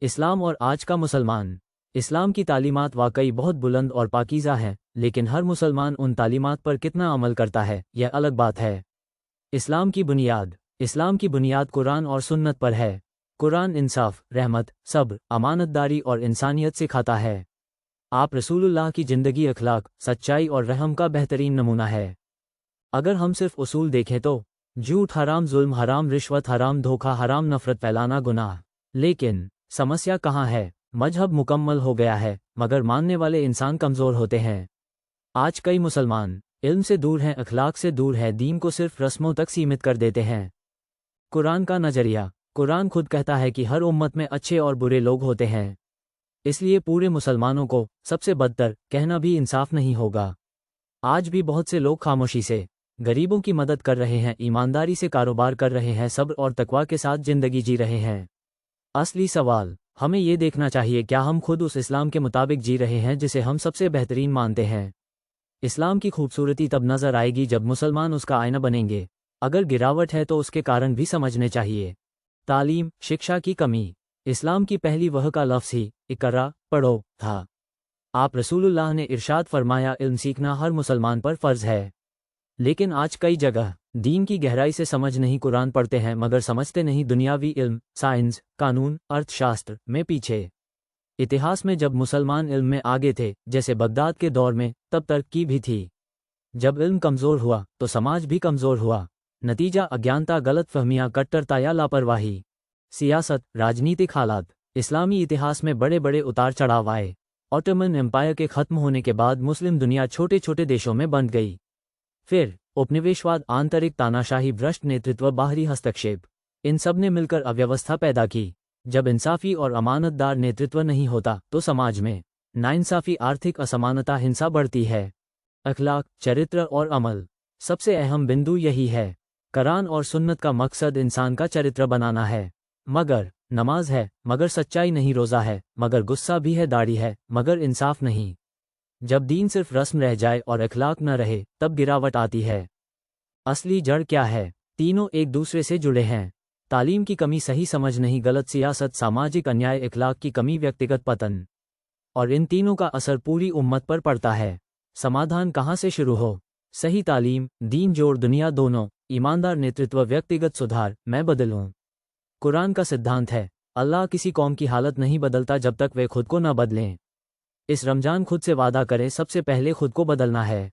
इस्लाम और आज का मुसलमान। इस्लाम की तालीमात वाकई बहुत बुलंद और पाकीज़ा हैं, लेकिन हर मुसलमान उन तालीमात पर कितना अमल करता है यह अलग बात है। इस्लाम की बुनियाद। इस्लाम की बुनियाद कुरान और सुन्नत पर है। कुरान इंसाफ, रहमत, सब्र, अमानतदारी और इंसानियत सिखाता है। आप रसूलुल्लाह की ज़िंदगी अखलाक, सच्चाई और रहम का बेहतरीन नमूना है। अगर हम सिर्फ उसूल देखें तो झूठ हराम, जुल्म हराम, रिश्वत हराम, धोखा हराम, नफरत फैलाना गुनाह। लेकिन समस्या कहाँ है? मजहब मुकम्मल हो गया है, मगर मानने वाले इंसान कमज़ोर होते हैं। आज कई मुसलमान इल्म से दूर हैं, अखलाक से दूर है, दीन को सिर्फ रस्मों तक सीमित कर देते हैं। कुरान का नज़रिया। कुरान खुद कहता है कि हर उम्मत में अच्छे और बुरे लोग होते हैं, इसलिए पूरे मुसलमानों को सबसे बदतर कहना भी इंसाफ नहीं होगा। आज भी बहुत से लोग खामोशी से गरीबों की मदद कर रहे हैं, ईमानदारी से कारोबार कर रहे हैं, सब्र और तकवा के साथ ज़िंदगी जी रहे हैं। असली सवाल हमें ये देखना चाहिए, क्या हम खुद उस इस्लाम के मुताबिक जी रहे हैं जिसे हम सबसे बेहतरीन मानते हैं। इस्लाम की खूबसूरती तब नज़र आएगी जब मुसलमान उसका आईना बनेंगे। अगर गिरावट है तो उसके कारण भी समझने चाहिए। तालीम, शिक्षा की कमी। इस्लाम की पहली वह का लफ्ज़ ही इकरा, पढ़ो था। आप रसूलुल्लाह ने इरशाद फरमाया, इल्म सीखना हर मुसलमान पर फ़र्ज़ है। लेकिन आज कई जगह दीन की गहराई से समझ नहीं, कुरान पढ़ते हैं मगर समझते नहीं, दुनियावी इल्म, साइंस, कानून, अर्थशास्त्र में पीछे। इतिहास में जब मुसलमान इल्म में आगे थे, जैसे बगदाद के दौर में, तब तरक्की भी थी। जब इल्म कमज़ोर हुआ तो समाज भी कमज़ोर हुआ। नतीजा अज्ञानता, गलतफहमियां, कट्टरता या लापरवाही। सियासत, राजनीतिक हालात। इस्लामी इतिहास में बड़े बड़े उतार चढ़ाव आए। ऑटोमन एम्पायर के ख़त्म होने के बाद मुस्लिम दुनिया छोटे छोटे देशों में बंट गई। फिर उपनिवेशवाद, आंतरिक तानाशाही, भ्रष्ट नेतृत्व, बाहरी हस्तक्षेप, इन सब ने मिलकर अव्यवस्था पैदा की। जब इंसाफी और अमानतदार नेतृत्व नहीं होता तो समाज में नाइंसाफी, आर्थिक असमानता, हिंसा बढ़ती है। अखलाक, चरित्र और अमल। सबसे अहम बिंदु यही है। कुरान और सुन्नत का मकसद इंसान का चरित्र बनाना है। मगर नमाज है मगर सच्चाई नहीं, रोज़ा है मगर गुस्सा भी है, दाढ़ी है मगर इंसाफ नहीं। जब दीन सिर्फ रस्म रह जाए और अखलाक न रहे तब गिरावट आती है। असली जड़ क्या है? तीनों एक दूसरे से जुड़े हैं। तालीम की कमी, सही समझ नहीं, गलत सियासत, सामाजिक अन्याय, अखलाक की कमी, व्यक्तिगत पतन। और इन तीनों का असर पूरी उम्मत पर पड़ता है। समाधान कहाँ से शुरू हो? सही तालीम, दीन जोड़, दुनिया दोनों, ईमानदार नेतृत्व, व्यक्तिगत सुधार, मैं बदलूं। कुरान का सिद्धांत है, अल्लाह किसी कौम की हालत नहीं बदलता जब तक वे खुद को न बदलें। इस रमजान खुद से वादा करें, सबसे पहले खुद को बदलना है।